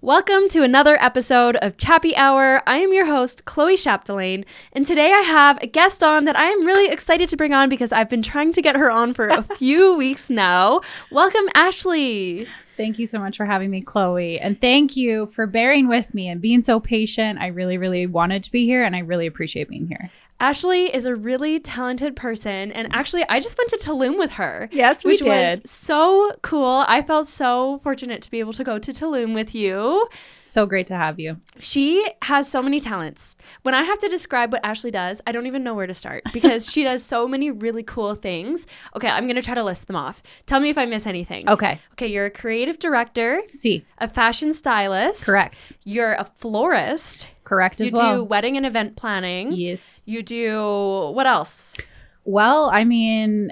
Welcome to another episode of Chappy Hour. I am your host, Chloë Chapdelaine, and today I have a guest on that I am really excited to bring on because I've been trying to get her on for a few weeks now. Welcome, Ashley. Thank you so much for having me, Chloe. And thank you for bearing with me and being so patient. I really, really wanted to be here and I really appreciate being here. Ashley is a really talented person, and actually I just went to Tulum with her. Yes, we did. Which was so cool. I felt so fortunate to be able to go to Tulum with you. So great to have you. She has so many talents. When I have to describe what Ashley does, I don't even know where to start because she does so many really cool things. Okay, I'm going to try to list them off. Tell me if I miss anything. Okay, you're a creative director. See. A fashion stylist. Correct. You're a florist. Correct as well. You do wedding and event planning. Yes. You do, what else? Well, I mean,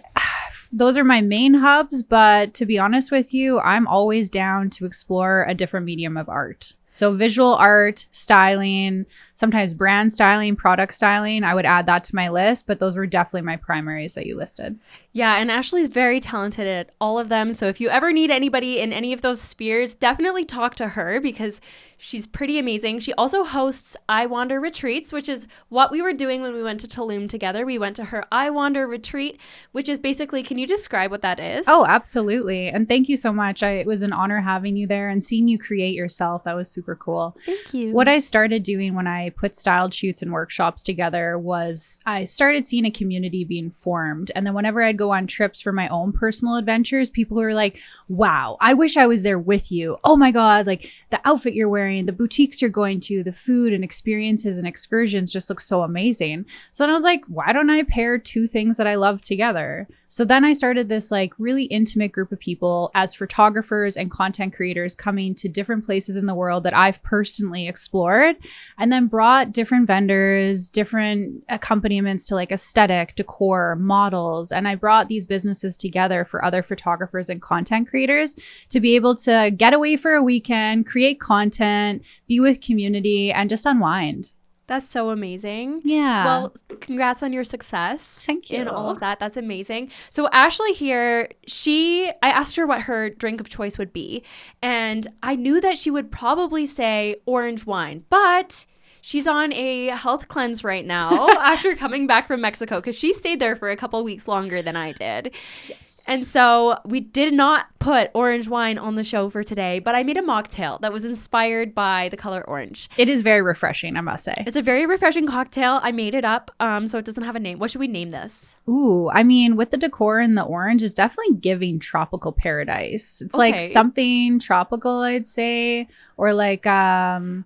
those are my main hubs, but to be honest with you, I'm always down to explore a different medium of art. So visual art, styling, sometimes brand styling, product styling, I would add that to my list, but those were definitely my primaries that you listed. Yeah, and Ashley's very talented at all of them. So if you ever need anybody in any of those spheres, definitely talk to her because she's pretty amazing. She also hosts I Wander retreats, which is what we were doing when we went to Tulum together. We went to her I Wander retreat, which is basically, can you describe what that is? Oh, absolutely. And thank you so much. It was an honor having you there and seeing you create yourself. That was super cool. Thank you. What I started doing when I put styled shoots and workshops together was I started seeing a community being formed. And then whenever I'd go on trips for my own personal adventures, people were like, wow, I wish I was there with you. Oh my God, like the outfit you're wearing, the boutiques you're going to, the food and experiences and excursions just look so amazing. So then I was like, why don't I pair two things that I love together? So then I started this like really intimate group of people as photographers and content creators coming to different places in the world that I've personally explored, and then brought different vendors, different accompaniments to like aesthetic, decor, models. And I brought these businesses together for other photographers and content creators to be able to get away for a weekend, create content, be with community, and just unwind. That's so amazing. Yeah. Well, congrats on your success. Thank you. In all of that. That's amazing. So Ashley here, I asked her what her drink of choice would be. And I knew that she would probably say orange wine, but she's on a health cleanse right now after coming back from Mexico because she stayed there for a couple weeks longer than I did. Yes. And so we did not put orange wine on the show for today, but I made a mocktail that was inspired by the color orange. It is very refreshing, I must say. It's a very refreshing cocktail. I made it up, so it doesn't have a name. What should we name this? Ooh, I mean, with the decor and the orange, is definitely giving tropical paradise. It's like something tropical, I'd say, or like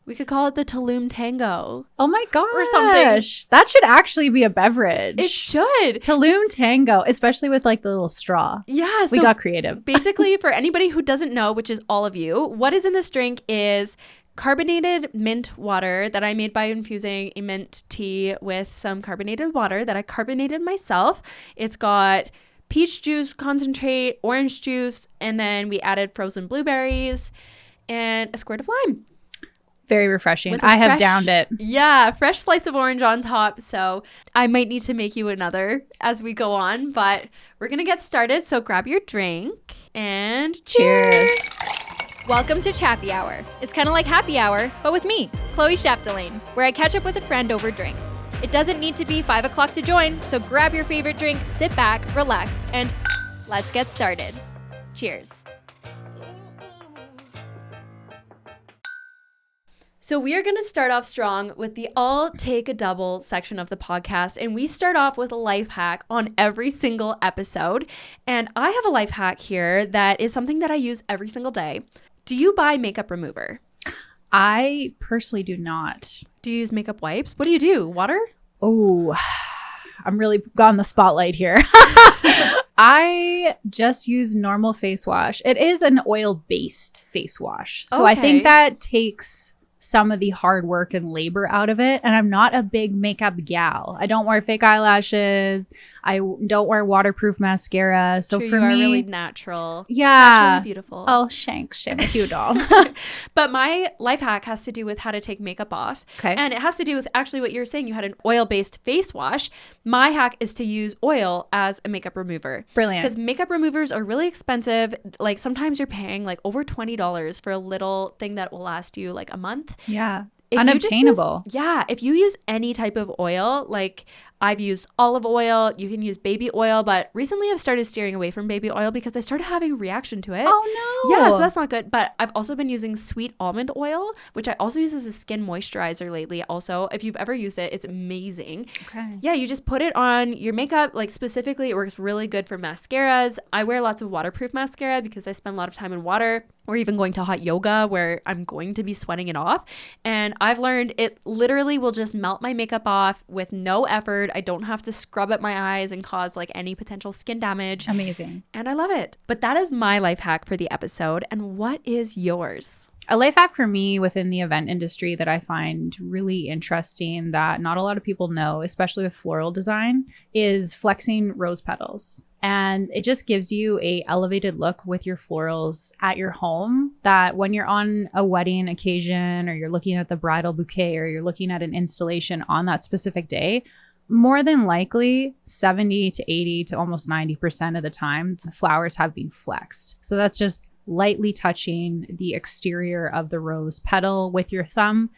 we could call it the Tulum Tango. Oh my gosh, or something. That should actually be a beverage. It should. Tulum Tango, especially with like the little straw. Yeah, we got creative. Basically, for anybody who doesn't know, which is all of you, what is in this drink is carbonated mint water that I made by infusing a mint tea with some carbonated water that I carbonated myself. It's got peach juice concentrate, orange juice, and then we added frozen blueberries and a squirt of lime. Very refreshing. I have downed it. Yeah, fresh slice of orange on top. So I might need to make you another as we go on, but we're going to get started. So grab your drink and cheers. Welcome to Chappy Hour. It's kind of like happy hour, but with me, Chloë Chapdelaine, where I catch up with a friend over drinks. It doesn't need to be 5 o'clock to join, so grab your favorite drink, sit back, relax, and let's get started. Cheers. So we are going to start off strong with the I'll Take a Double section of the podcast. And we start off with a life hack on every single episode. And I have a life hack here that is something that I use every single day. Do you buy makeup remover? I personally do not. Do you use makeup wipes? What do you do? Water? Oh, I'm really on the spotlight here. I just use normal face wash. It is an oil-based face wash. So I think that takes some of the hard work and labor out of it. And I'm not a big makeup gal. I don't wear fake eyelashes. I don't wear waterproof mascara. So True, for you me, are really natural. yeah. Naturally beautiful. Oh, shanks. Shame with you, doll. But my life hack has to do with how to take makeup off. Okay. And it has to do with actually what you were saying. You had an oil-based face wash. My hack is to use oil as a makeup remover. Brilliant. Because makeup removers are really expensive. Like sometimes you're paying like over $20 for a little thing that will last you like a month. Yeah. If Unobtainable. if you use any type of oil, like I've used olive oil, you can use baby oil, but recently I've started steering away from baby oil because I started having a reaction to it. Oh no. Yeah, so that's not good. But I've also been using sweet almond oil, which I also use as a skin moisturizer lately. Also, if you've ever used it, it's amazing. Okay. Yeah, you just put it on your makeup. Like specifically, it works really good for mascaras. I wear lots of waterproof mascara because I spend a lot of time in water, or even going to hot yoga where I'm going to be sweating it off. And I've learned it literally will just melt my makeup off with no effort. I don't have to scrub at my eyes and cause like any potential skin damage. Amazing. And I love it. But that is my life hack for the episode. And what is yours? A life hack for me within the event industry that I find really interesting that not a lot of people know, especially with floral design, is flexing rose petals. And it just gives you a elevated look with your florals at your home that when you're on a wedding occasion or you're looking at the bridal bouquet or you're looking at an installation on that specific day, more than likely 70 to 80 to almost 90% of the time, the flowers have been flexed. So that's just lightly touching the exterior of the rose petal with your thumb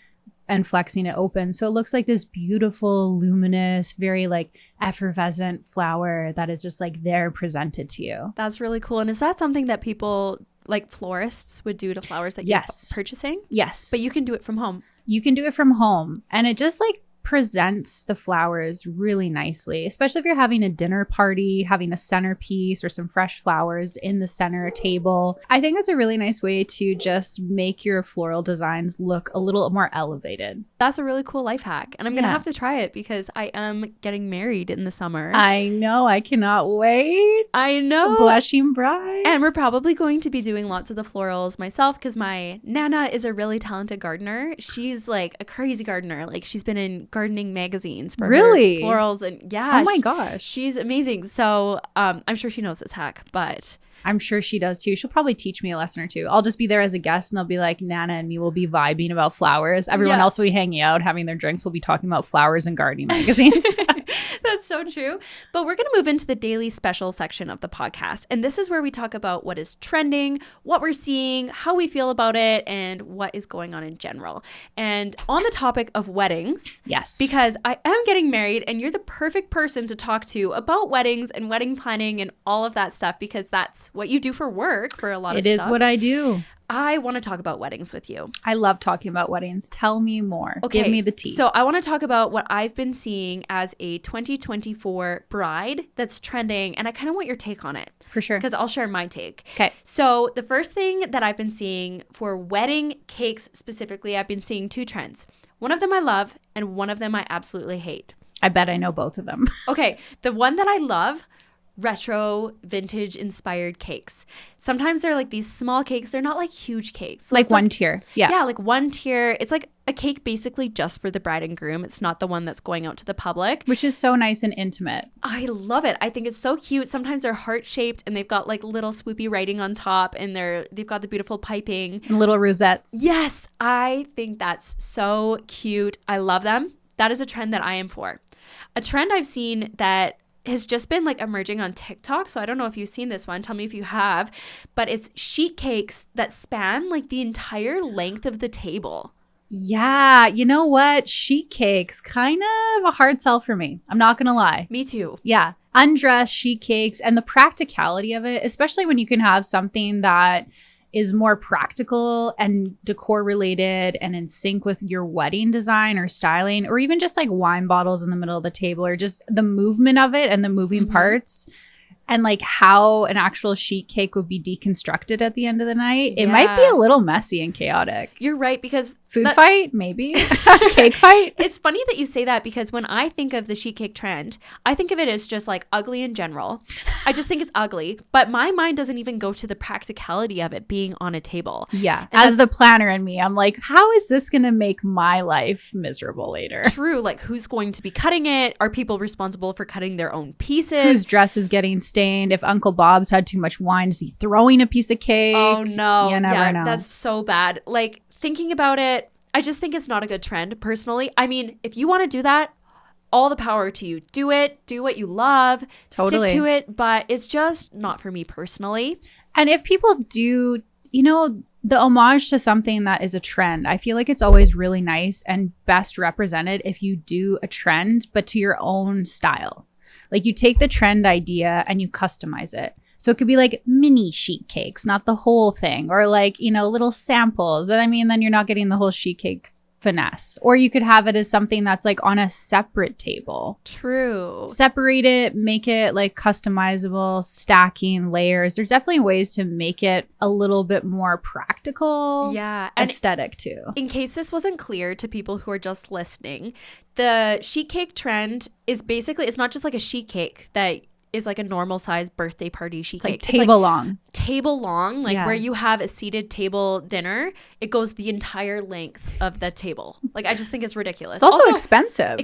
and flexing it open. So it looks like this beautiful, luminous, very like effervescent flower that is just like there presented to you. That's really cool. And is that something that people like florists would do to flowers that you're purchasing? Yes. But you can do it from home. You can do it from home. And it just like presents the flowers really nicely, especially if you're having a dinner party, having a centerpiece or some fresh flowers in the center table. I think it's a really nice way to just make your floral designs look a little more elevated. That's a really cool life hack. And I'm going to have to try it because I am getting married in the summer. I know. I cannot wait. I know. Blushing bride. And we're probably going to be doing lots of the florals myself because my Nana is a really talented gardener. She's like a crazy gardener. Like she's been in gardening magazines for her florals, and oh my gosh, she's amazing. So I'm sure she knows this hack, but I'm sure she does too. She'll probably teach me a lesson or two. I'll just be there as a guest and I'll be like, Nana and me will be vibing about flowers. Everyone else will be hanging out, having their drinks. We'll be talking about flowers and gardening magazines. That's so true. But we're going to move into the daily special section of the podcast. And this is where we talk about what is trending, what we're seeing, how we feel about it, and what is going on in general. And on the topic of weddings, yes, because I am getting married and you're the perfect person to talk to about weddings and wedding planning and all of that stuff, because that's what you do for work for a lot of stuff. It is what I do. I want to talk about weddings with you. I love talking about weddings. Tell me more. Okay, give me the tea. So I want to talk about what I've been seeing as a 2024 bride that's trending, and I kind of want your take on it. For sure. Because I'll share my take. Okay. So the first thing that I've been seeing for wedding cakes specifically, I've been seeing two trends. One of them I love, and one of them I absolutely hate. I bet I know both of them. Okay, the one that I love, retro vintage inspired cakes. Sometimes they're like these small cakes. They're not like huge cakes. So like one tier. Yeah, like one tier. It's like a cake basically just for the bride and groom. It's not the one that's going out to the public. Which is so nice and intimate. I love it. I think it's so cute. Sometimes they're heart-shaped and they've got like little swoopy writing on top, and they've got the beautiful piping. And little rosettes. Yes, I think that's so cute. I love them. That is a trend that I am for. A trend I've seen that has just been like emerging on TikTok. So I don't know if you've seen this one. Tell me if you have. But it's sheet cakes that span like the entire length of the table. Yeah. You know what? Sheet cakes, kind of a hard sell for me. I'm not going to lie. Me too. Yeah. Undressed sheet cakes and the practicality of it, especially when you can have something that is more practical and decor related and in sync with your wedding design or styling, or even just like wine bottles in the middle of the table, or just the movement of it and the moving parts. and like how an actual sheet cake would be deconstructed at the end of the night, it might be a little messy and chaotic. You're right, because food fight, maybe cake fight. It's funny that you say that, because when I think of the sheet cake trend, I think of it as just like ugly in general. I just think it's ugly, but my mind doesn't even go to the practicality of it being on a table. Yeah. And as the planner in me, I'm like, how is this going to make my life miserable later? True. Like, who's going to be cutting it? Are people responsible for cutting their own pieces? Whose dress is getting stained? If Uncle Bob's had too much wine, is he throwing a piece of cake? Oh no. You never know. That's so bad. Like, thinking about it, I just think it's not a good trend personally. I mean, if you want to do that, all the power to you. Do it. Do what you love. Totally. Stick to it. But it's just not for me personally. And if people do, the homage to something that is a trend, I feel like it's always really nice and best represented if you do a trend, but to your own style. Like, you take the trend idea and you customize it. So it could be like mini sheet cakes, not the whole thing, or like, little samples. And I mean, then you're not getting the whole sheet cake finesse. Or you could have it as something that's like on a separate table. True. Separate it, make it like customizable, stacking layers. There's definitely ways to make it a little bit more practical. Yeah. And aesthetic too. In case this wasn't clear to people who are just listening, the sheet cake trend is basically, it's not just like a sheet cake that is like a normal size birthday party sheet cake. Like table long. Table long, like where you have a seated table dinner. It goes the entire length of the table. Like, I just think it's ridiculous. It's also expensive.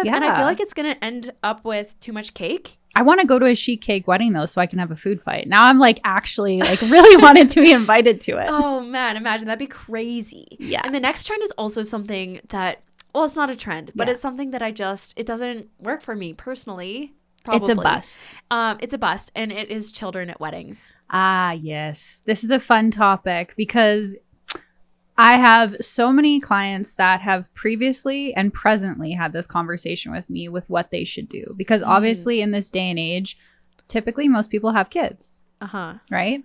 Yeah. And I feel like it's going to end up with too much cake. I want to go to a sheet cake wedding though, so I can have a food fight. Now I'm like actually like really wanted to be invited to it. Oh man, imagine, that'd be crazy. Yeah. And the next trend is also something that, well, it's not a trend, but it's something that it doesn't work for me personally. Probably. It's a bust. It's a bust, and it is children at weddings. Ah, yes. This is a fun topic because I have so many clients that have previously and presently had this conversation with me with what they should do. Because obviously in this day and age, typically most people have kids. Right?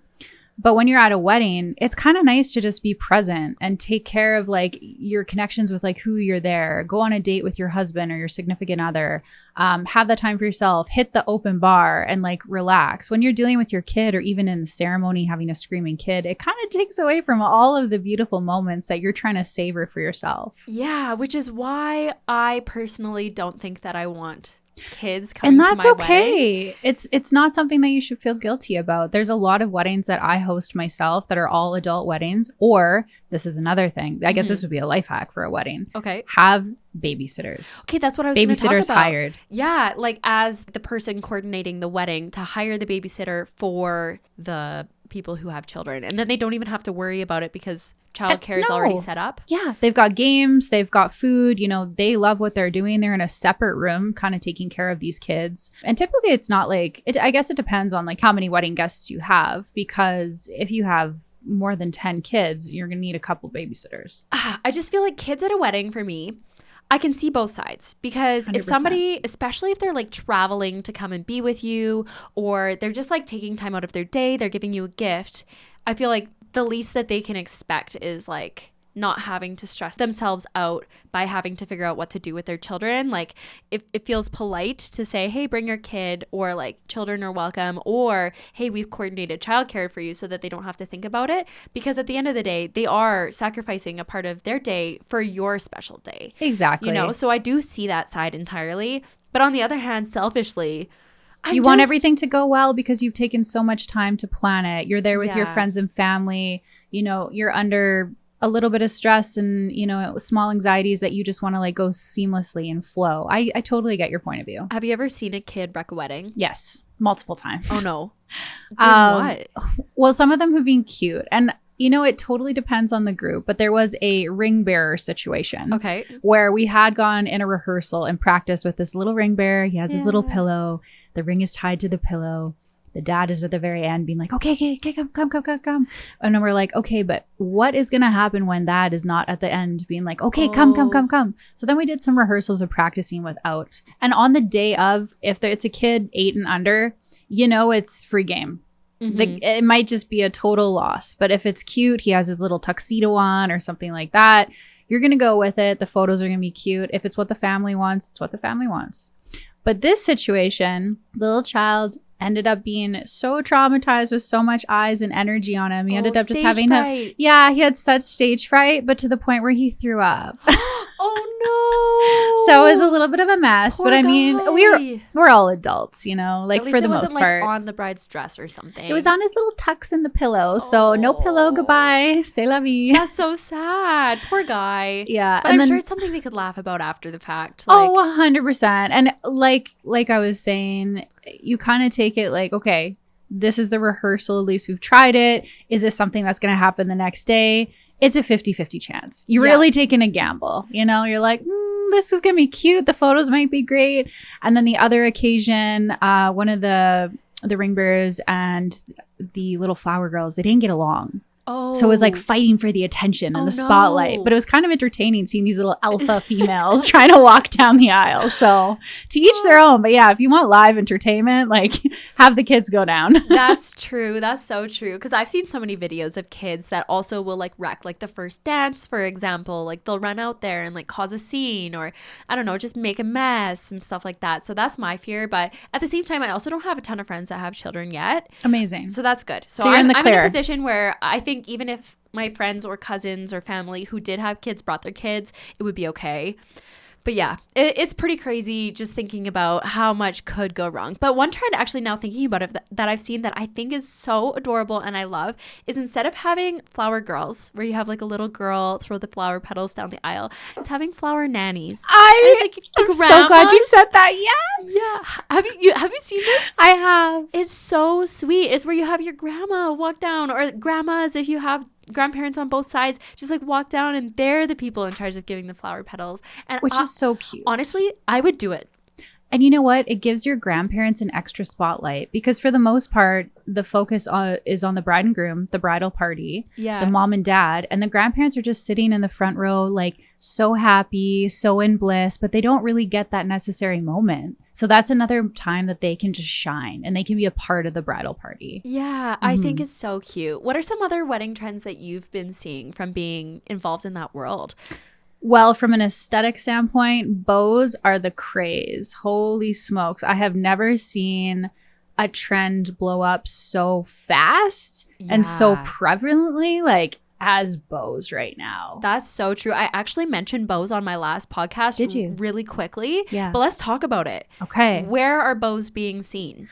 But when you're at a wedding, it's kind of nice to just be present and take care of like your connections with like who you're there. Go on a date with your husband or your significant other. Have that time for yourself. Hit the open bar and like relax. When you're dealing with your kid or even in the ceremony having a screaming kid, it kind of takes away from all of the beautiful moments that you're trying to savor for yourself. Yeah, which is why I personally don't think that I want kids coming to my wedding. And that's okay. It's not something that you should feel guilty about. There's a lot of weddings that I host myself that are all adult weddings, or this is another thing. I guess this would be a life hack for a wedding. Okay. Have babysitters. Okay, that's what I was going to talk about. Babysitters hired. Yeah, like as the person coordinating the wedding, to hire the babysitter for the people who have children, and then they don't even have to worry about it because childcare is already set up. Yeah, they've got games, they've got food, they love what they're doing. They're in a separate room kind of taking care of these kids. And typically it's not like I guess it depends on like how many wedding guests you have, because if you have more than 10 kids, you're gonna need a couple babysitters. I just feel like kids at a wedding, for me, I can see both sides, because 100%. If somebody, especially if they're like traveling to come and be with you, or they're just like taking time out of their day, they're giving you a gift, I feel like the least that they can expect is like not having to stress themselves out by having to figure out what to do with their children. Like, it feels polite to say, hey, bring your kid, or like children are welcome, or hey, we've coordinated childcare for you so that they don't have to think about it. Because at the end of the day, they are sacrificing a part of their day for your special day. Exactly. So I do see that side entirely. But on the other hand, selfishly, you want everything to go well because you've taken so much time to plan it. You're there with your friends and family. You're under a little bit of stress and, small anxieties that you just want to like go seamlessly and flow. I totally get your point of view. Have you ever seen a kid wreck a wedding? Yes, multiple times. Oh, no. What? Well, some of them have been cute. And it totally depends on the group, but there was a ring bearer situation. Okay. Where we had gone in a rehearsal and practiced with this little ring bearer. He has his little pillow. The ring is tied to the pillow. The dad is at the very end being like, okay, come. And then we're like, okay, but what is going to happen when dad is not at the end being like, okay, come. So then we did some rehearsals of practicing without. And on the day of, if it's a kid 8 and under, it's free game. It might just be a total loss. But if it's cute, he has his little tuxedo on or something like that, you're going to go with it. The photos are going to be cute. If it's what the family wants, it's what the family wants. But this situation, the little child ended up being so traumatized with so much eyes and energy on him. He ended up just having fright. he had such stage fright, but to the point where he threw up. Oh no. So it was a little bit of a mess. Poor but I mean, guy. we're all adults, you know, like At least for the it most wasn't part. like on the bride's dress or something. It was on his little tucks in the pillow. So no pillow, goodbye. C'est la vie. That's so sad. Poor guy. Yeah. But and I'm sure it's something they could laugh about after the fact. Oh, 100%. And like I was saying, you kind of take it like, okay, this is the rehearsal. At least we've tried it. Is this something that's going to happen the next day? It's a 50-50 chance. You're really taking a gamble. You know, you're like, this is going to be cute. The photos might be great. And then the other occasion, one of the ring bearers and the little flower girls, they didn't get along. Oh. So it was like fighting for the attention and the spotlight. No. But it was kind of entertaining seeing these little alpha females trying to walk down the aisle. So to each their own. But yeah, if you want live entertainment, like have the kids go down. That's true. That's so true. Because I've seen so many videos of kids that also will like wreck like the first dance, for example. Like they'll run out there and like cause a scene or I don't know, just make a mess and stuff like that. So that's my fear. But at the same time, I also don't have a ton of friends that have children yet. Amazing. So that's good. So you're I'm in in a position where I think even if my friends or cousins or family who did have kids brought their kids, it would be okay. But yeah, it's pretty crazy just thinking about how much could go wrong. But one trend actually now thinking about it that I've seen that I think is so adorable and I love is instead of having flower girls where you have like a little girl throw the flower petals down the aisle, it's having flower nannies. I'm so glad you said that. Yes. Yeah. Have you seen this? I have. It's so sweet. It's where you have your grandma walk down or grandmas if you have grandparents on both sides just like walk down and they're the people in charge of giving the flower petals, and which is so cute. Honestly, I would do it. And you know what? It gives your grandparents an extra spotlight because for the most part, the focus is on the bride and groom, the bridal party, the mom and dad, and the grandparents are just sitting in the front row, like so happy, so in bliss, but they don't really get that necessary moment. So that's another time that they can just shine and they can be a part of the bridal party. Yeah, I think it's so cute. What are some other wedding trends that you've been seeing from being involved in that world? Well, from an aesthetic standpoint, bows are the craze. Holy smokes. I have never seen a trend blow up so fast and so prevalently, like as bows right now. That's so true. I actually mentioned bows on my last podcast. Did you? Really quickly. Yeah. But let's talk about it. Okay. Where are bows being seen?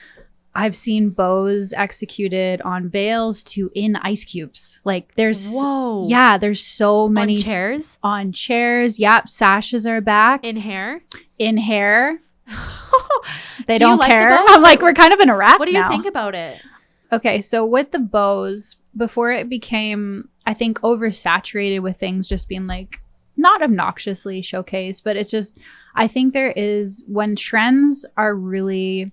I've seen bows executed on veils to in ice cubes. Like there's there's so many on chairs. Yep, sashes are back. In hair. They don't care. I'm like, we're kind of in a wrap. What do you think about it? Okay, so with the bows, before it became, I think, oversaturated with things just being like not obnoxiously showcased, but it's just, I think there is, when trends are really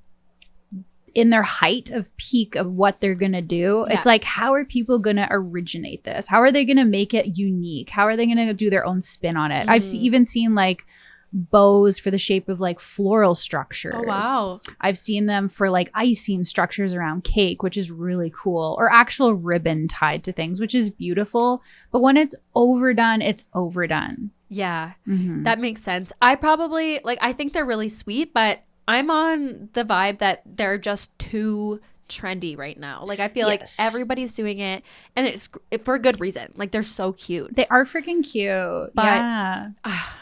in their height of peak of what they're gonna do, it's like, how are people gonna originate this? How are they gonna make it unique? How are they gonna do their own spin on it? I've even seen like bows for the shape of like floral structures. Oh wow. I've seen them for like icing structures around cake, which is really cool, or actual ribbon tied to things, which is beautiful. But when it's overdone, it's overdone. Yeah, that makes sense. I probably I think they're really sweet, but I'm on the vibe that they're just too trendy right now. Like I feel like everybody's doing it and it's for a good reason. Like they're so cute. They are freaking cute. But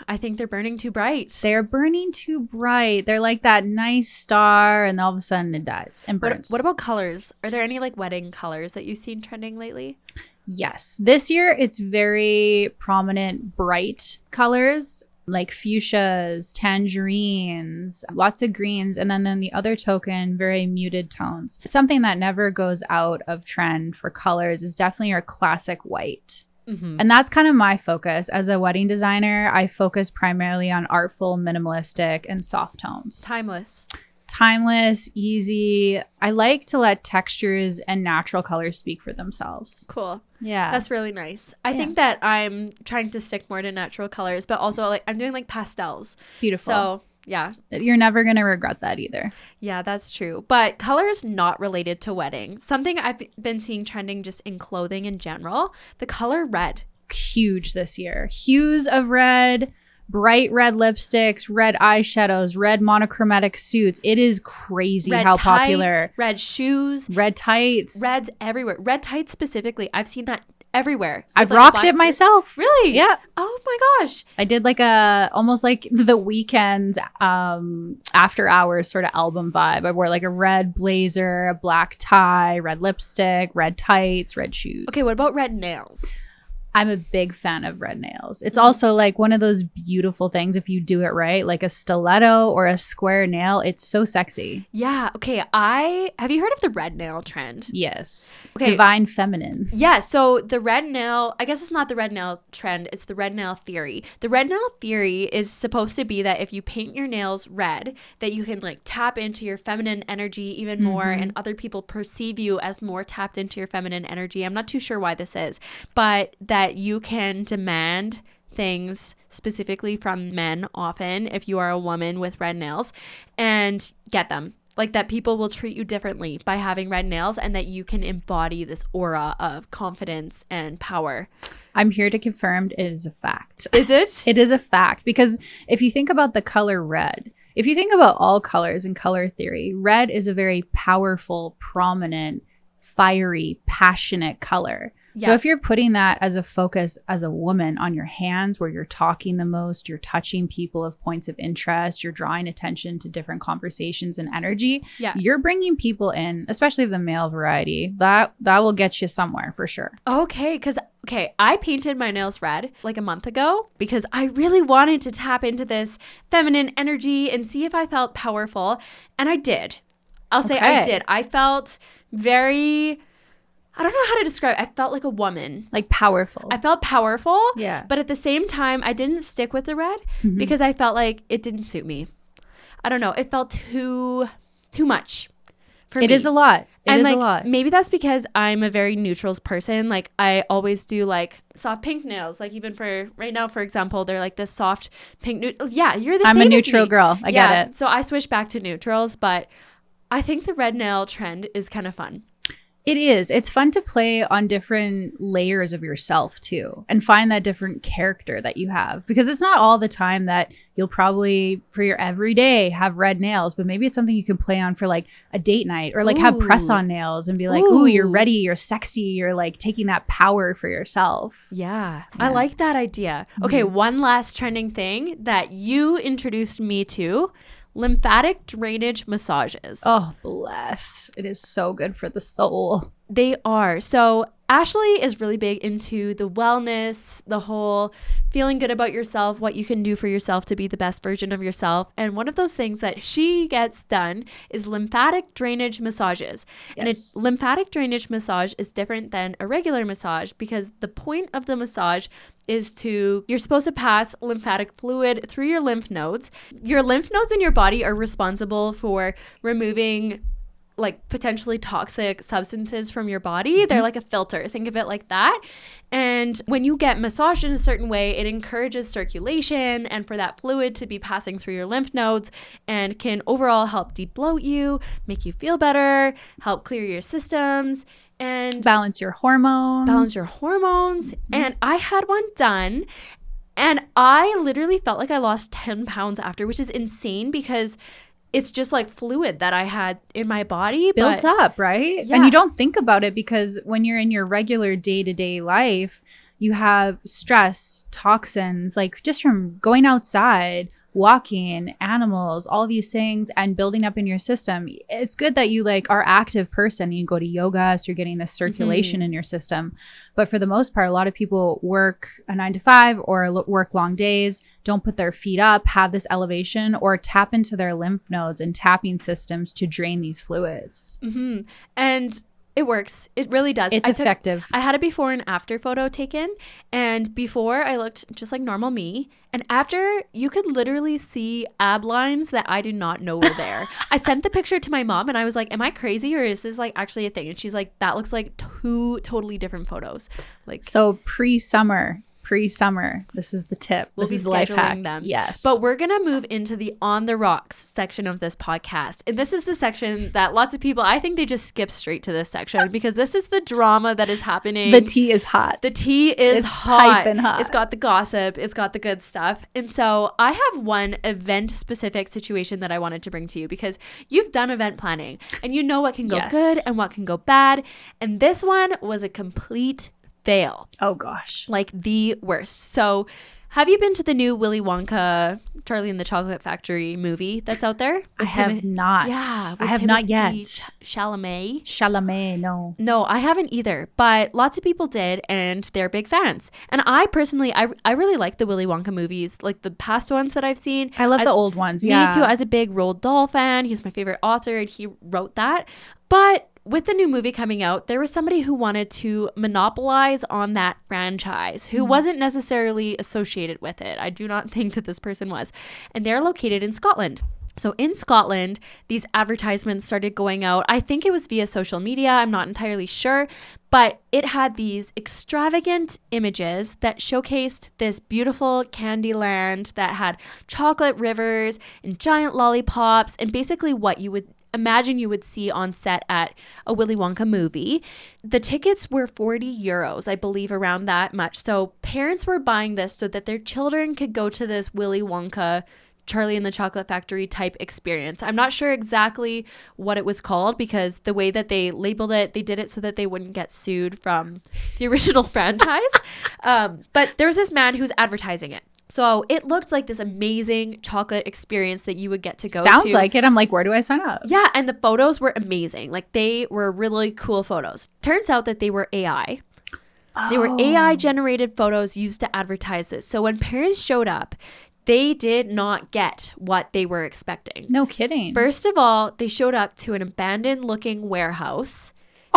I think they're burning too bright. They're burning too bright. They're like that nice star and all of a sudden it dies and burns. What about colors? Are there any like wedding colors that you've seen trending lately? Yes. This year it's very prominent bright colors. Like fuchsias, tangerines, lots of greens, and then the other token, very muted tones. Something that never goes out of trend for colors is definitely your classic white. And that's kind of my focus. As a wedding designer, I focus primarily on artful, minimalistic, and soft tones. Timeless, easy. I like to let textures and natural colors speak for themselves. Cool. Yeah. That's really nice. I think that I'm trying to stick more to natural colors, but also like I'm doing like pastels. Beautiful. So yeah. You're never going to regret that either. Yeah, that's true. But color is not related to wedding. Something I've been seeing trending just in clothing in general, the color red. Huge this year. Hues of red. bright red lipsticks, red eyeshadows, red monochromatic suits. It is crazy Red how tights, popular. red shoes, Red tights. reds everywhere. Red tights specifically. I've seen that everywhere. I've With, like, a rocked black it skirt. myself. Really? Yeah. Oh my gosh. I did like almost like the Weeknd's after hours sort of album vibe. I wore like a red blazer, a black tie, red lipstick, red tights, red shoes. Okay, what about red nails? I'm a big fan of red nails. It's also like one of those beautiful things if you do it right, like a stiletto or a square nail. It's so sexy. Yeah. Okay. Have you heard of the red nail trend? Yes. Okay. Divine feminine. Yeah. So the red nail, I guess it's not the red nail trend. It's the red nail theory. The red nail theory is supposed to be that if you paint your nails red, that you can like tap into your feminine energy even more, and other people perceive you as more tapped into your feminine energy. I'm not too sure why this is, but that you can demand things specifically from men often if you are a woman with red nails and get them. Like that people will treat you differently by having red nails, and that you can embody this aura of confidence and power. I'm here to confirm it is a fact. Is it? It is a fact, because if you think about the color red, if you think about all colors in color theory, red is a very powerful, prominent, fiery, passionate color. So if you're putting that as a focus as a woman on your hands, where you're talking the most, you're touching people of points of interest, you're drawing attention to different conversations and energy, you're bringing people in, especially the male variety. That will get you somewhere for sure. Okay, I painted my nails red like a month ago because I really wanted to tap into this feminine energy and see if I felt powerful. And I did. I'll say I did. I felt very... I don't know how to describe it. I felt like a woman. Like powerful. I felt powerful. Yeah. But at the same time, I didn't stick with the red because I felt like it didn't suit me. I don't know. It felt too much for me. It is a lot. It is like, a lot. Maybe that's because I'm a very neutrals person. Like I always do like soft pink nails. Like even for right now, for example, they're like this soft pink neutral. Yeah, you're the same I'm a as neutral me. girl. I get it. So I switched back to neutrals, but I think the red nail trend is kind of fun. It is. It's fun to play on different layers of yourself too, and find that different character that you have, because it's not all the time that you'll probably for your everyday have red nails, but maybe it's something you can play on for like a date night, or like have press on nails and be like, ooh, you're ready, you're sexy, you're like taking that power for yourself. Yeah. I like that idea. Okay, one last trending thing that you introduced me to. Lymphatic drainage massages. Oh, bless. It is so good for the soul. They are. So Ashley is really big into the wellness, the whole feeling good about yourself, what you can do for yourself to be the best version of yourself. And one of those things that she gets done is lymphatic drainage massages. Yes. And a lymphatic drainage massage is different than a regular massage because the point of the massage is you're supposed to pass lymphatic fluid through your lymph nodes. Your lymph nodes in your body are responsible for removing like potentially toxic substances from your body. They're like a filter. Think of it like that. And when you get massaged in a certain way, it encourages circulation and for that fluid to be passing through your lymph nodes, and can overall help debloat you, make you feel better, help clear your systems, and balance your hormones. And I had one done, and I literally felt like I lost 10 pounds after, which is insane because it's just like fluid that I had in my body. Built up, right? Yeah. And you don't think about it because when you're in your regular day-to-day life, you have stress, toxins, like just from going outside, walking, animals, all these things, and building up in your system. It's good that you like are active person. You go to yoga, so you're getting this circulation in your system. But for the most part, a lot of people work a 9 to 5 or work long days, don't put their feet up, have this elevation, or tap into their lymph nodes and tapping systems to drain these fluids. And it works. It really does. It's effective. I had a before and after photo taken, and before I looked just like normal me, and after you could literally see ab lines that I did not know were there. I sent the picture to my mom and I was like, am I crazy or is this like actually a thing? And she's like, that looks like two totally different photos. Like, so pre-summer, pre-summer. This is the tip. We'll this be is life hack. scheduling them. Yes. But we're going to move into the On the Rocks section of this podcast. And this is the section that lots of people, I think they just skip straight to this section because this is the drama that is happening. The tea is hot. The tea is it's hot. Piping hot. It's got the gossip. It's got the good stuff. And so I have one event-specific situation that I wanted to bring to you because you've done event planning and you know what can go good and what can go bad. And this one was a complete fail. Oh gosh. Like the worst. So have you been to the new Willy Wonka, Charlie and the Chocolate Factory movie that's out there? I have not. Yeah. I have not yet. Chalamet, no. No, I haven't either. But lots of people did, and they're big fans. And I personally, I really like the Willy Wonka movies, like the past ones that I've seen. I love the old ones, yeah. Me too. As a big Roald Dahl fan, he's my favorite author, and he wrote that. But with the new movie coming out, there was somebody who wanted to monopolize on that franchise who wasn't necessarily associated with it. I do not think that this person was. And they're located in Scotland. So in Scotland, these advertisements started going out. I think it was via social media. I'm not entirely sure. But it had these extravagant images that showcased this beautiful candy land that had chocolate rivers and giant lollipops and basically what you would imagine you would see on set at a Willy Wonka movie. The tickets were €40, I believe, around that much. So parents were buying this so that their children could go to this Willy Wonka, Charlie and the Chocolate Factory type experience. I'm not sure exactly what it was called because the way that they labeled it, they did it so that they wouldn't get sued from the original franchise. But there was this man who was advertising it. So it looked like this amazing chocolate experience that you would get to go to. Sounds like it. I'm like, where do I sign up? Yeah, and the photos were amazing. Like they were really cool photos. Turns out that they were AI. Oh. They were AI generated photos used to advertise this. So when parents showed up, they did not get what they were expecting. No kidding. First of all, they showed up to an abandoned looking warehouse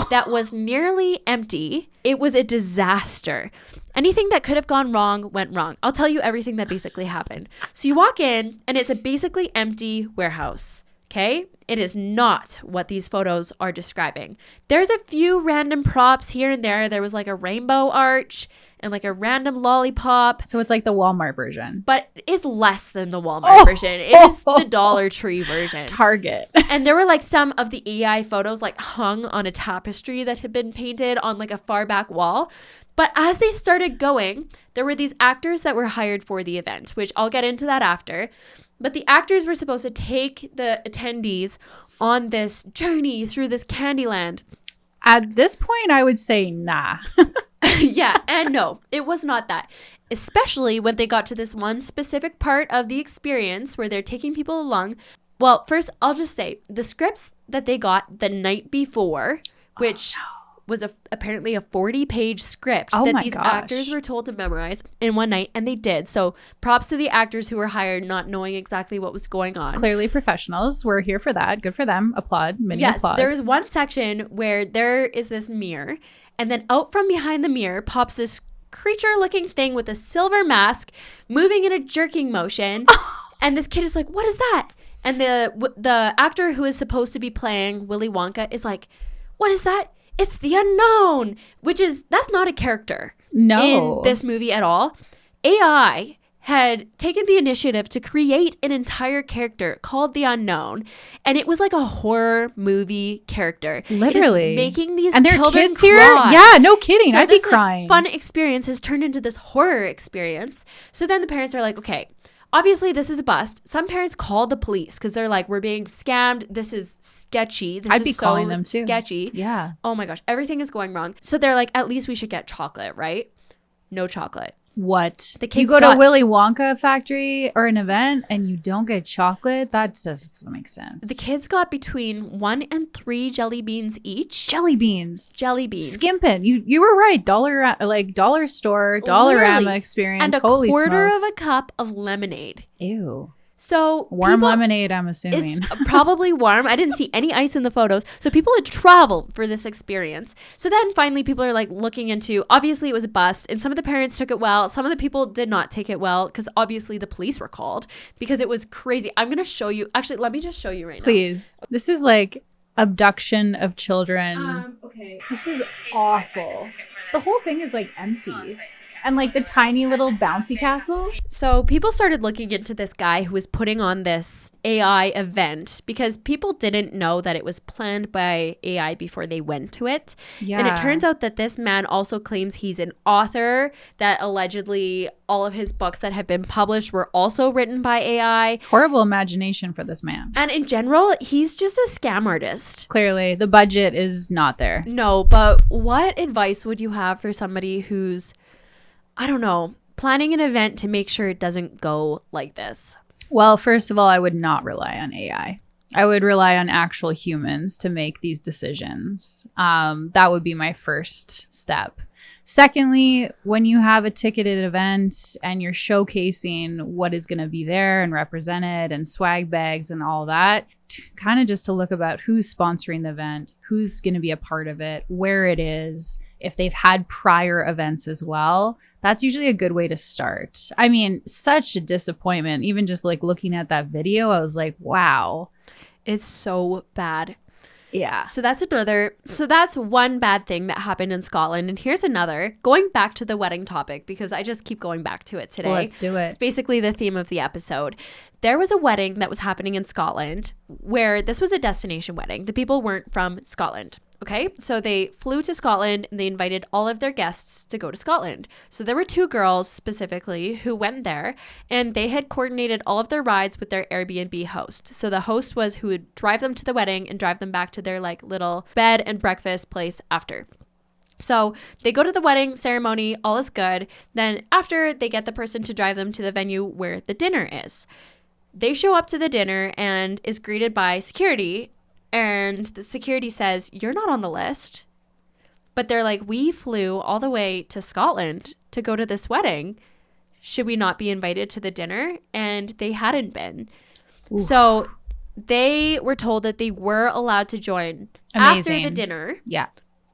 that was nearly empty. It was a disaster. Anything that could have gone wrong went wrong. I'll tell you everything that basically happened. So you walk in and it's a basically empty warehouse. Okay? It is not what these photos are describing. There's a few random props here and there. There was like a rainbow arch and like a random lollipop. So it's like the Walmart version. But it's less than the Walmart version. It is the Dollar Tree version. Target. And there were like some of the AI photos like hung on a tapestry that had been painted on like a far back wall. But as they started going, there were these actors that were hired for the event, which I'll get into that after. But the actors were supposed to take the attendees on this journey through this Candyland. At this point, I would say nah. Yeah, and no, it was not that. Especially when they got to this one specific part of the experience where they're taking people along. Well, first, I'll just say the scripts that they got the night before, which was apparently a 40-page script that these actors were told to memorize in one night, and they did. So props to the actors who were hired not knowing exactly what was going on. Clearly professionals. We're here for that. Good for them. Applaud. Mini applaud. Yes, there is one section where there is this mirror, and then out from behind the mirror pops this creature-looking thing with a silver mask moving in a jerking motion. And this kid is like, what is that? And the actor who is supposed to be playing Willy Wonka is like, what is that? It's the unknown, that's not a character in this movie at all. AI had taken the initiative to create an entire character called the Unknown, and it was like a horror movie character. Literally. Making these and children their kids cry. here? Yeah, no kidding. So I'd be this, crying. Fun experience has turned into this horror experience. So then the parents are like, okay, obviously this is a bust. Some parents called the police because they're like, we're being scammed. This is sketchy. I'd be calling them too. Sketchy. Yeah. Oh my gosh. Everything is going wrong. So they're like, at least we should get chocolate, right? No chocolate. What? The kids you go to a Willy Wonka factory or an event and you don't get chocolate? That doesn't make sense. The kids got between 1 and 3 jelly beans each. Jelly beans. Skimping. You were right. Dollar store, Dollarama experience. And a Holy quarter smokes. of a cup of lemonade. Ew. So warm lemonade, I'm assuming. It's probably warm. I didn't see any ice in the photos. So people had traveled for this experience. So then finally people are like looking into, obviously it was a bust, and some of the parents took it well. Some of the people did not take it well because obviously the police were called because it was crazy. I'm going to show you. Actually, let me just show you right now. Please. This is like abduction of children. Okay. This is awful. The whole thing is like empty. And like the tiny little bouncy castle. So people started looking into this guy who was putting on this AI event because people didn't know that it was planned by AI before they went to it. Yeah. And it turns out that this man also claims he's an author, that allegedly all of his books that have been published were also written by AI. Horrible imagination for this man. And in general, he's just a scam artist. Clearly, the budget is not there. No, but what advice would you have for somebody who's, I don't know, planning an event to make sure it doesn't go like this? Well, first of all, I would not rely on AI. I would rely on actual humans to make these decisions. That would be my first step. Secondly, when you have a ticketed event and you're showcasing what is going to be there and represented and swag bags and all that, kind of just to look about who's sponsoring the event, who's going to be a part of it, where it is, if they've had prior events as well. That's usually a good way to start. I mean, such a disappointment. Even just like looking at that video, I was like, wow. It's so bad. Yeah. So that's one bad thing that happened in Scotland. And here's another, going back to the wedding topic, because I just keep going back to it today. Well, let's do it. It's basically the theme of the episode. There was a wedding that was happening in Scotland where this was a destination wedding. The people weren't from Scotland. Okay, so they flew to Scotland and they invited all of their guests to go to Scotland. So there were two girls specifically who went there, and they had coordinated all of their rides with their Airbnb host. So the host was who would drive them to the wedding and drive them back to their like little bed and breakfast place after. So they go to the wedding ceremony, all is good. Then after, they get the person to drive them to the venue where the dinner is. They show up to the dinner and is greeted by security. And the security says, "You're not on the list." But they're like, "We flew all the way to Scotland to go to this wedding. Should we not be invited to the dinner?" And they hadn't been. Ooh. So they were told that they were allowed to join after the dinner. Yeah.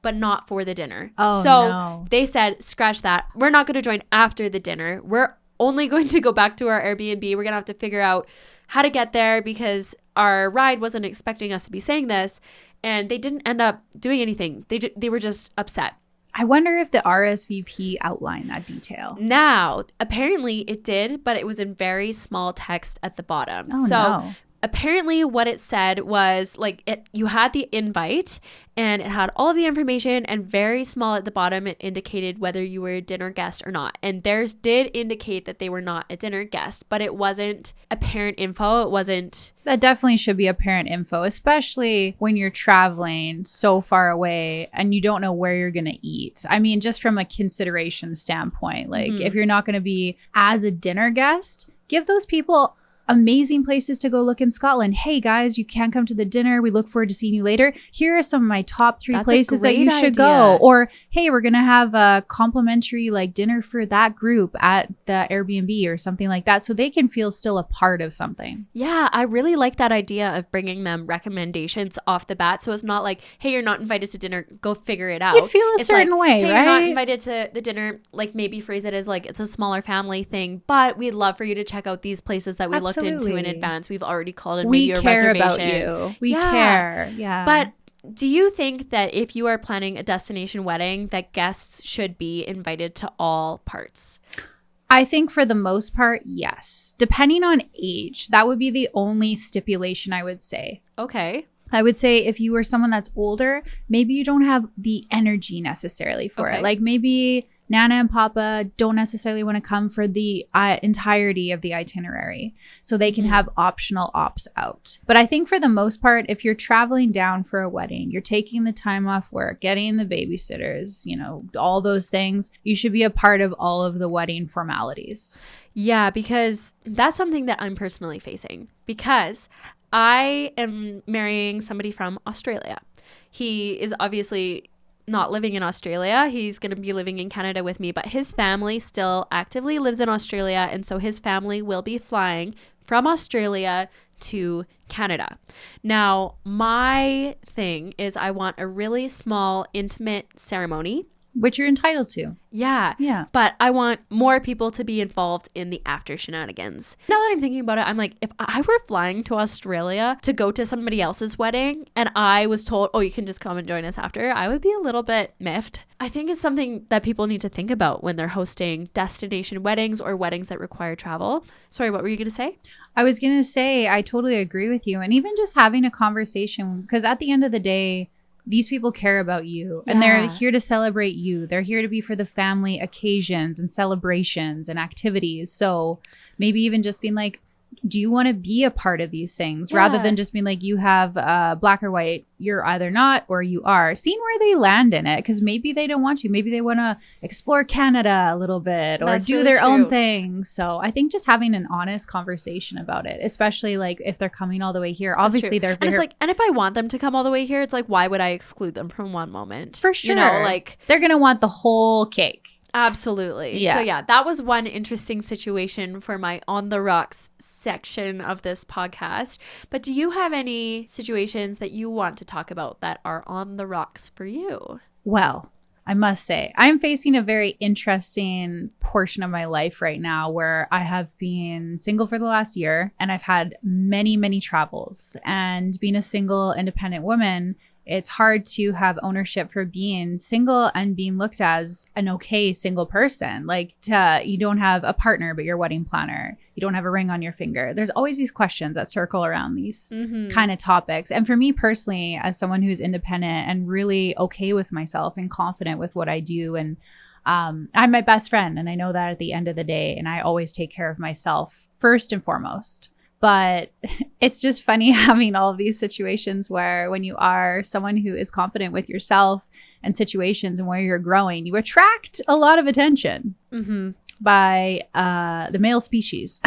But not for the dinner. Oh, so no. They said, scratch that. We're not going to join after the dinner. We're only going to go back to our Airbnb. We're going to have to figure out how to get there because our ride wasn't expecting us to be saying this. And they didn't end up doing anything. They were just upset. I wonder if the RSVP outlined that detail. Now, apparently it did, but it was in very small text at the bottom. Oh, no. Apparently what it said was like you had the invite and it had all of the information, and very small at the bottom it indicated whether you were a dinner guest or not. And theirs did indicate that they were not a dinner guest, but it wasn't apparent info. It wasn't. That definitely should be apparent info, especially when you're traveling so far away and you don't know where you're going to eat. I mean, just from a consideration standpoint, like if you're not going to be as a dinner guest, give those people amazing places to go look in Scotland. Hey guys, you can come to the dinner. We look forward to seeing you later. Here are some of my top 3 places that you should go. Or, hey, we're going to have a complimentary like dinner for that group at the Airbnb or something like that, so they can feel still a part of something. Yeah, I really like that idea of bringing them recommendations off the bat. So it's not like, hey, you're not invited to dinner, go figure it out. You'd feel a certain like, way, hey, right? You're not invited to the dinner, like maybe phrase it as like it's a smaller family thing, but we'd love for you to check out these places that we looked into in advance. We've already called and made you a reservation. We care about you. We care. Yeah. But do you think that if you are planning a destination wedding, that guests should be invited to all parts? I think for the most part, yes. Depending on age, that would be the only stipulation I would say. Okay. I would say if you were someone that's older, maybe you don't have the energy necessarily for it. Like maybe Nana and Papa don't necessarily want to come for the entirety of the itinerary. So they can have optional ops out. But I think for the most part, if you're traveling down for a wedding, you're taking the time off work, getting the babysitters, you know, all those things, you should be a part of all of the wedding formalities. Yeah, because that's something that I'm personally facing. Because I am marrying somebody from Australia. He is obviously not living in Australia. He's going to be living in Canada with me, but his family still actively lives in Australia. And so his family will be flying from Australia to Canada. Now, my thing is I want a really small, intimate ceremony. which you're entitled to. Yeah. Yeah. But I want more people to be involved in the after shenanigans. Now that I'm thinking about it, I'm like, if I were flying to Australia to go to somebody else's wedding and I was told, oh, you can just come and join us after, I would be a little bit miffed. I think it's something that people need to think about when they're hosting destination weddings or weddings that require travel. Sorry, what were you going to say? I was going to say, I totally agree with you. And even just having a conversation, because at the end of the day, these people care about you and they're here to celebrate you. They're here to be for the family occasions and celebrations and activities. So maybe even just being like, do you want to be a part of these things rather than just being like, you have black or white, you're either not or you are. Seeing where they land in it, because maybe they don't want to. Maybe they want to explore Canada a little bit or do their own thing. So I think just having an honest conversation about it, especially like if they're coming all the way here, obviously they're and it's like, and if I want them to come all the way here, it's like, why would I exclude them from one moment? For sure. You know, like they're going to want the whole cake. Absolutely. Yeah. So yeah, that was one interesting situation for my On the Rocks section of this podcast. But do you have any situations that you want to talk about that are on the rocks for you? Well, I must say, I'm facing a very interesting portion of my life right now where I have been single for the last year and I've had many, many travels. And being a single independent woman, it's hard to have ownership for being single and being looked as an okay single person. Like you don't have a partner, but you're a wedding planner. You don't have a ring on your finger. There's always these questions that circle around these kind of topics. And for me personally, as someone who's independent and really okay with myself and confident with what I do, and I'm my best friend. And I know that at the end of the day, and I always take care of myself first and foremost. But it's just funny having all of these situations where when you are someone who is confident with yourself and situations and where you're growing, you attract a lot of attention by the male species.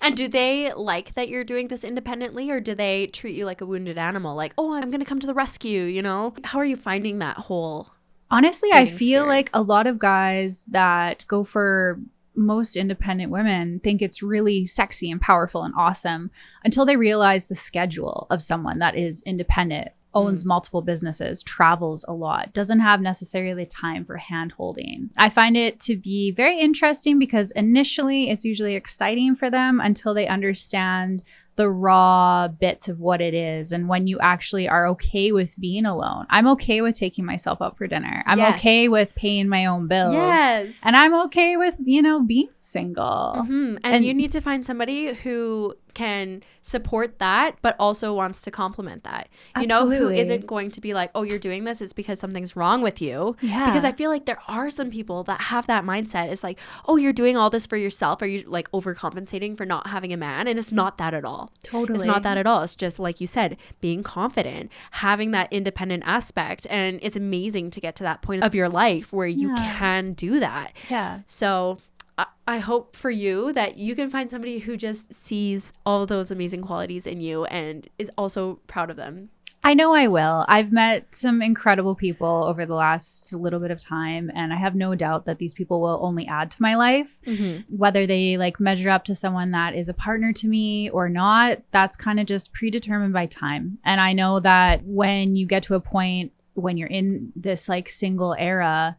And do they like that you're doing this independently, or do they treat you like a wounded animal? Like, oh, I'm going to come to the rescue, you know? How are you finding that whole Honestly, I feel like a lot of guys that go for most independent women think it's really sexy and powerful and awesome until they realize the schedule of someone that is independent, owns multiple businesses, travels a lot, doesn't have necessarily time for hand holding. I find it to be very interesting because initially it's usually exciting for them until they understand the raw bits of what it is. And when you actually are okay with being alone, I'm okay with taking myself out for dinner. I'm okay with paying my own bills. And I'm okay with, being single. And you need to find somebody who can support that, but also wants to complement that. Absolutely. Who isn't going to be like, oh, you're doing this, it's because something's wrong with you. Because I feel like there are some people that have that mindset. It's like, oh, you're doing all this for yourself. Are you like overcompensating for not having a man? And it's not that at all. Totally. It's not that at all. It's just like you said, being confident, having that independent aspect. And it's amazing to get to that point of your life where you can do that. So I hope for you that you can find somebody who just sees all those amazing qualities in you and is also proud of them. I know I will. I've met some incredible people over the last little bit of time, and I have no doubt that these people will only add to my life. Whether they measure up to someone that is a partner to me or not, that's kind of just predetermined by time. And I know that when you get to a point when you're in this single era,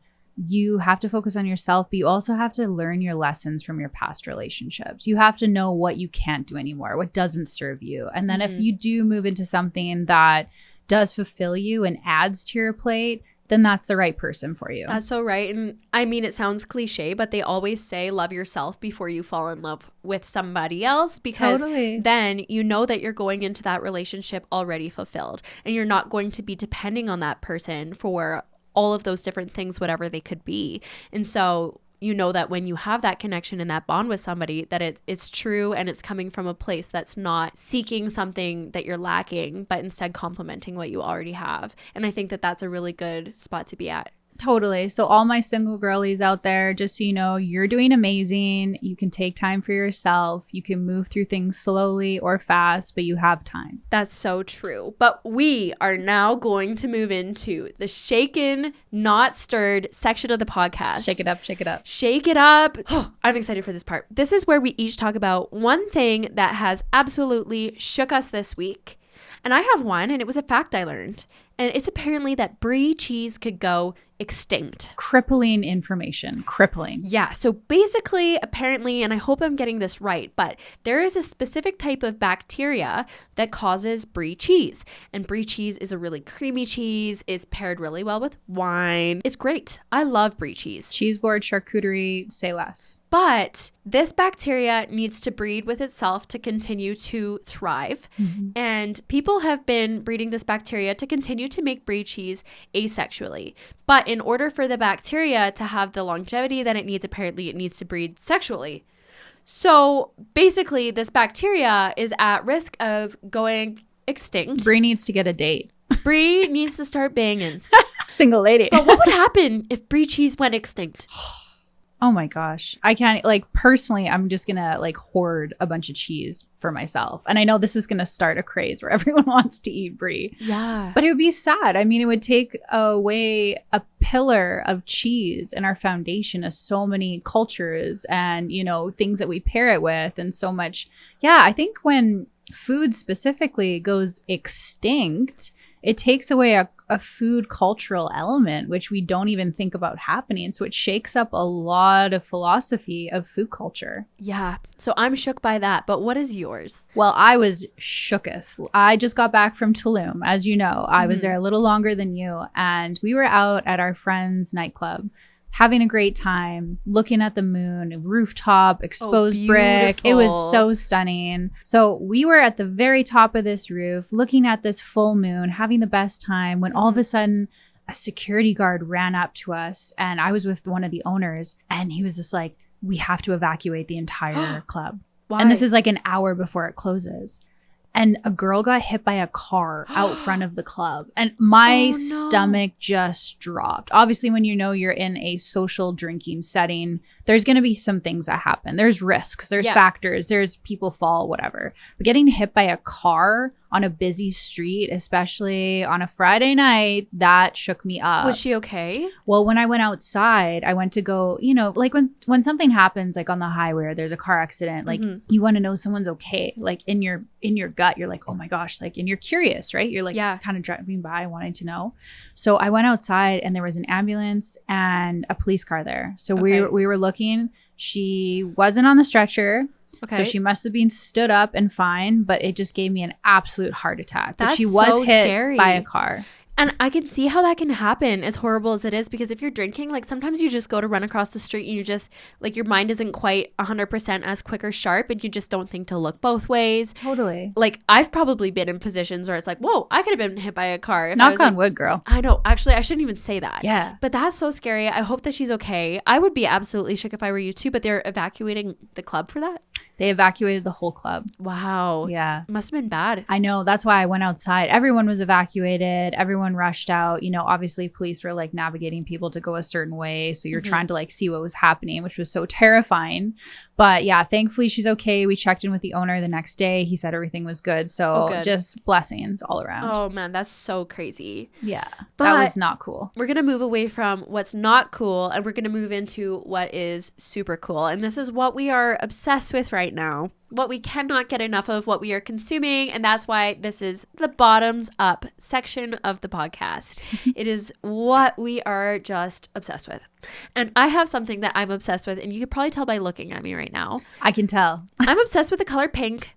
you have to focus on yourself, but you also have to learn your lessons from your past relationships. You have to know what you can't do anymore, what doesn't serve you. And then if you do move into something that does fulfill you and adds to your plate, then that's the right person for you. That's so right. And I mean, it sounds cliche, but they always say love yourself before you fall in love with somebody else, because then you know that you're going into that relationship already fulfilled and you're not going to be depending on that person for all of those different things, whatever they could be. And so you know that when you have that connection and that bond with somebody, that it's true and it's coming from a place that's not seeking something that you're lacking, but instead complementing what you already have. And I think that that's a really good spot to be at. Totally. So all my single girlies out there, just so you know, you're doing amazing. You can take time for yourself. You can move through things slowly or fast, but you have time. That's so true. But we are now going to move into the shaken, not stirred section of the podcast. Shake it up, shake it up. Shake it up. I'm excited for this part. This is where we each talk about one thing that has absolutely shook us this week. And I have one, and it was a fact I learned. And it's apparently that Brie cheese could go extinct. Crippling information. Crippling. Yeah. So basically, apparently, and I hope I'm getting this right, but there is a specific type of bacteria that causes Brie cheese. And Brie cheese is a really creamy cheese. It's paired really well with wine. It's great. I love Brie cheese. Cheese board, charcuterie, say less. But this bacteria needs to breed with itself to continue to thrive. And people have been breeding this bacteria to continue to make Brie cheese asexually. But in order for the bacteria to have the longevity that it needs, apparently it needs to breed sexually. So basically, this bacteria is at risk of going extinct. Brie needs to get a date. Brie needs to start banging. Single lady. But what would happen if Brie cheese went extinct? Oh my gosh. I can't, like, personally, I'm just gonna like hoard a bunch of cheese for myself. And I know this is gonna start a craze where everyone wants to eat Brie. Yeah. But it would be sad. I mean, it would take away a pillar of cheese in our foundation of so many cultures and, you know, things that we pair it with and so much. Yeah, I think when food specifically goes extinct, it takes away a food cultural element, which we don't even think about happening. So it shakes up a lot of philosophy of food culture. Yeah. So I'm shook by that. But what is yours? Well, I was shooketh. I just got back from Tulum. As you know, I was there a little longer than you. And we were out at our friend's nightclub, having a great time, looking at the moon, rooftop, exposed brick. It was so stunning. So we were at the very top of this roof, looking at this full moon, having the best time, when all of a sudden a security guard ran up to us, and I was with one of the owners, and he was just like, we have to evacuate the entire club. Why? And this is like an hour before it closes. And a girl got hit by a car out front of the club. And my stomach just dropped. Obviously, when you know you're in a social drinking setting, there's going to be some things that happen. There's risks, there's factors, there's people fall, whatever. But getting hit by a car on a busy street, especially on a Friday night, that shook me up. Was she okay? Well, when I went outside, I went to go, you know, like when something happens, like on the highway or there's a car accident, like you want to know someone's okay. Like in your gut, you're like, oh my gosh, like, and you're curious, right? You're like kind of driving by wanting to know. So I went outside and there was an ambulance and a police car there. So we were looking. She wasn't on the stretcher. Okay. So she must have been stood up and fine, but it just gave me an absolute heart attack. But she was hit scary by a car. And I can see how that can happen, as horrible as it is, because if you're drinking, like sometimes you just go to run across the street and you just, like, your mind isn't quite 100% as quick or sharp and you just don't think to look both ways. Totally. Like, I've probably been in positions where it's like, whoa, I could have been hit by a car. If Knock on wood, girl. I know. Actually, I shouldn't even say that. Yeah. But that's so scary. I hope that she's okay. I would be absolutely shook if I were you too, but they're evacuating the club for that? They evacuated the whole club. Wow. Yeah. Must have been bad. I know. That's why I went outside. Everyone was evacuated. Everyone rushed out. You know, obviously police were like navigating people to go a certain way. So you're trying to like see what was happening, which was so terrifying. But yeah, thankfully she's okay. We checked in with the owner the next day. He said everything was good. So just blessings all around. Oh man, that's so crazy. Yeah. But that was not cool. We're going to move away from what's not cool and we're going to move into what is super cool. And this is what we are obsessed with right now. What we cannot get enough of, what we are consuming, and that's why this is the bottoms up section of the podcast. It is what we are just obsessed with. And I have something that I'm obsessed with, and you could probably tell by looking at me right now. I can tell. I'm obsessed with the color pink.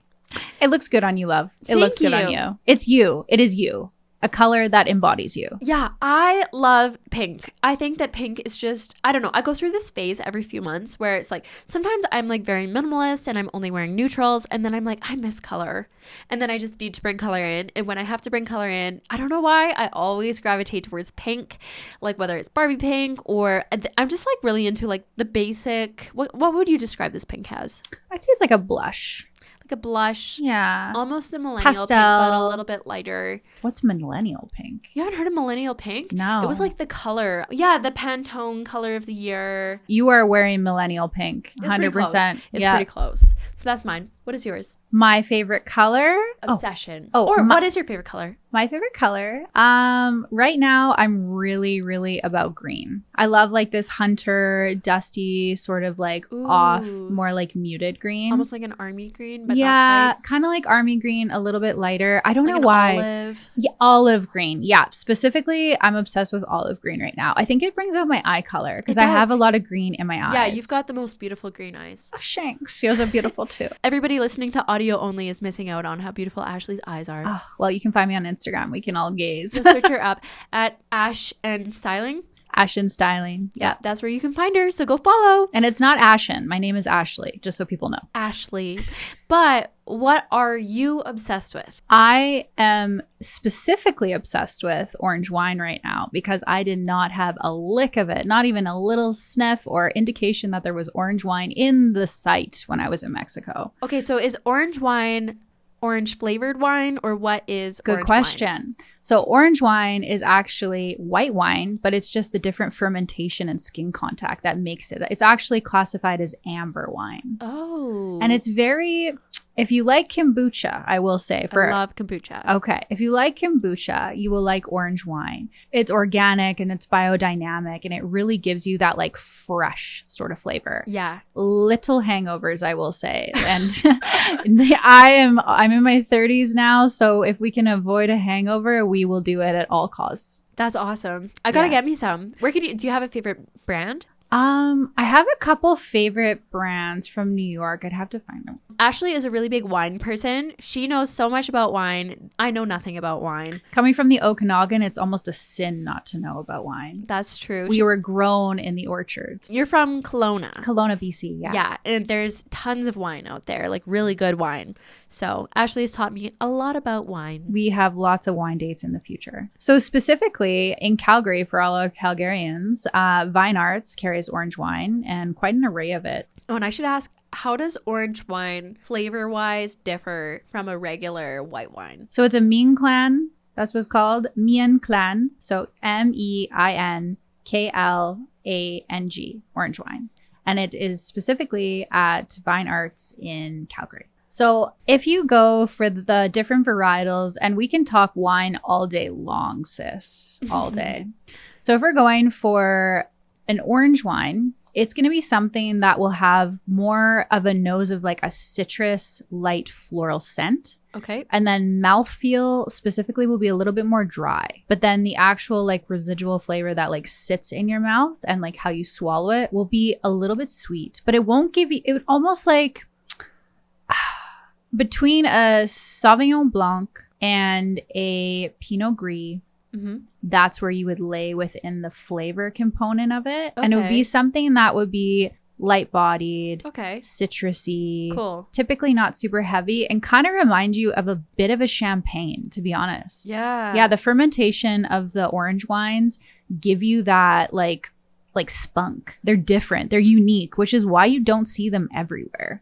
It looks good on you, love. It looks good on you. It's you. It is you. A color that embodies you. Yeah, I love pink. I think that pink is just, I don't know. I go through this phase every few months where it's like, sometimes I'm like very minimalist and I'm only wearing neutrals. And then I'm like, I miss color. And then I just need to bring color in. And when I have to bring color in, I don't know why, I always gravitate towards pink. Like whether it's Barbie pink or I'm just like really into like the basic, what would you describe this pink as? I'd say it's like a blush. Like a blush. Yeah. Almost a millennial pastel pink, but a little bit lighter. What's millennial pink? You haven't heard of millennial pink? No. It was like the color. Yeah, the Pantone color of the year. You are wearing millennial pink. 100%. It's pretty close. So that's mine. What is yours? My favorite color? Obsession. Oh, or what is your favorite color? My favorite color? Right now, I'm really, really about green. I love like this hunter, dusty, sort of like off, more like muted green. Almost like an army green, but yeah, not quite. kind of like army green, a little bit lighter. I don't Like know an why. olive. Yeah, olive green. Yeah, specifically, I'm obsessed with olive green right now. I think it brings out my eye color because I have a lot of green in my eyes. Yeah, you've got the most beautiful green eyes. Oh, thanks. Yours are beautiful too. Everybody listening to audio only is missing out on how beautiful Ashley's eyes are. Oh, well, you can find me on Instagram. We can all gaze. You'll search her up at Ash and Styling. Ashen Styling. Yeah. That's where you can find her. So go follow. And it's not Ashen. My name is Ashley, just so people know. Ashley. But what are you obsessed with? I am specifically obsessed with orange wine right now because I did not have a lick of it, not even a little sniff or indication that there was orange wine in the sight when I was in Mexico. Okay, so is orange wine orange flavored wine, or what is Good orange question. wine? So orange wine is actually white wine, but it's just the different fermentation and skin contact that makes it. It's actually classified as amber wine. Oh. And it's very, if you like kombucha, I will say. I love kombucha. Okay. If you like kombucha, you will like orange wine. It's organic and it's biodynamic and it really gives you that like fresh sort of flavor. Yeah. Little hangovers, I will say. And I'm in my 30s now, so if we can avoid a hangover, we will do it at all costs. That's awesome. I gotta get me some. Do you have a favorite brand? I have a couple favorite brands from New York. I'd have to find them. Ashley is a really big wine person. She knows so much about wine. I know nothing about wine. Coming from the Okanagan, it's almost a sin not to know about wine. That's true. We were grown in the orchards. You're from Kelowna. Kelowna, BC, yeah. Yeah, and there's tons of wine out there, like really good wine. So Ashley has taught me a lot about wine. We have lots of wine dates in the future. So specifically in Calgary, for all our Calgarians, Vine Arts carries orange wine and quite an array of it. Oh, and I should ask, how does orange wine flavor-wise differ from a regular white wine? So it's a Mien Clan. That's what it's called. Mien Clan. So MEINKLANG, orange wine. And it is specifically at Vine Arts in Calgary. So if you go for the different varietals, and we can talk wine all day long, sis, all day. So if we're going for an orange wine, it's going to be something that will have more of a nose of like a citrus, light floral scent. Okay. And then mouthfeel specifically will be a little bit more dry. But then the actual like residual flavor that like sits in your mouth and like how you swallow it will be a little bit sweet. But it won't give you, it would almost like between a Sauvignon Blanc and a Pinot Gris. Mm-hmm. That's where you would lay within the flavor component of it. Okay. And it would be something that would be light-bodied, okay, citrusy, cool, typically not super heavy, and kind of remind you of a bit of a champagne, to be honest. Yeah, the fermentation of the orange wines give you that like spunk. They're different, they're unique, which is why you don't see them everywhere.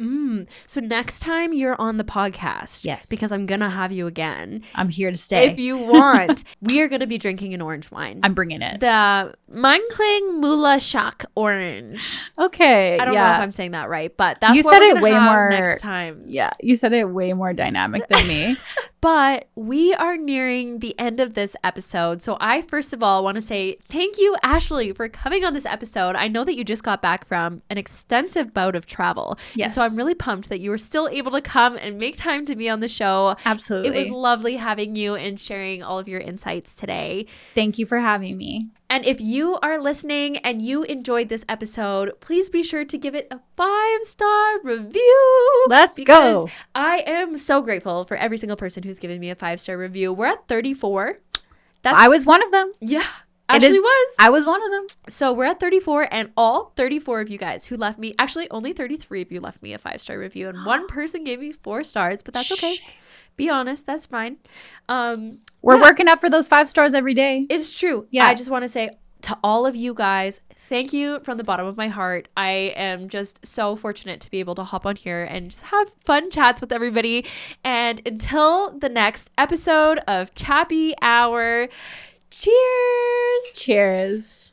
So next time you're on the podcast, yes, because I'm gonna have you again, I'm here to stay if you want, we are gonna be drinking an orange wine. I'm bringing it, the Mankling Mula Shak orange. Okay, I don't know if I'm saying that right, but that's you what said we're it gonna way have more next time. Yeah, you said it way more dynamic than me. But we are nearing the end of this episode. So I, first of all, want to say thank you, Ashley, for coming on this episode. I know that you just got back from an extensive bout of travel. Yes. And so I'm really pumped that you were still able to come and make time to be on the show. Absolutely. It was lovely having you and sharing all of your insights today. Thank you for having me. And if you are listening and you enjoyed this episode, please be sure to give it a 5-star review. Let's go. I am so grateful for every single person who's given me a 5-star review. We're at 34. I was one of them. Yeah. Ashley was. I was one of them. So we're at 34, and all 34 of you guys who left me, actually only 33 of you left me a 5-star review, and one person gave me 4 stars, but that's okay. Be honest, that's fine. We're working up for those 5 stars every day. It's true. Yeah. I just want to say to all of you guys, thank you from the bottom of my heart. I am just so fortunate to be able to hop on here and just have fun chats with everybody. And until the next episode of Chappy Hour, cheers. Cheers.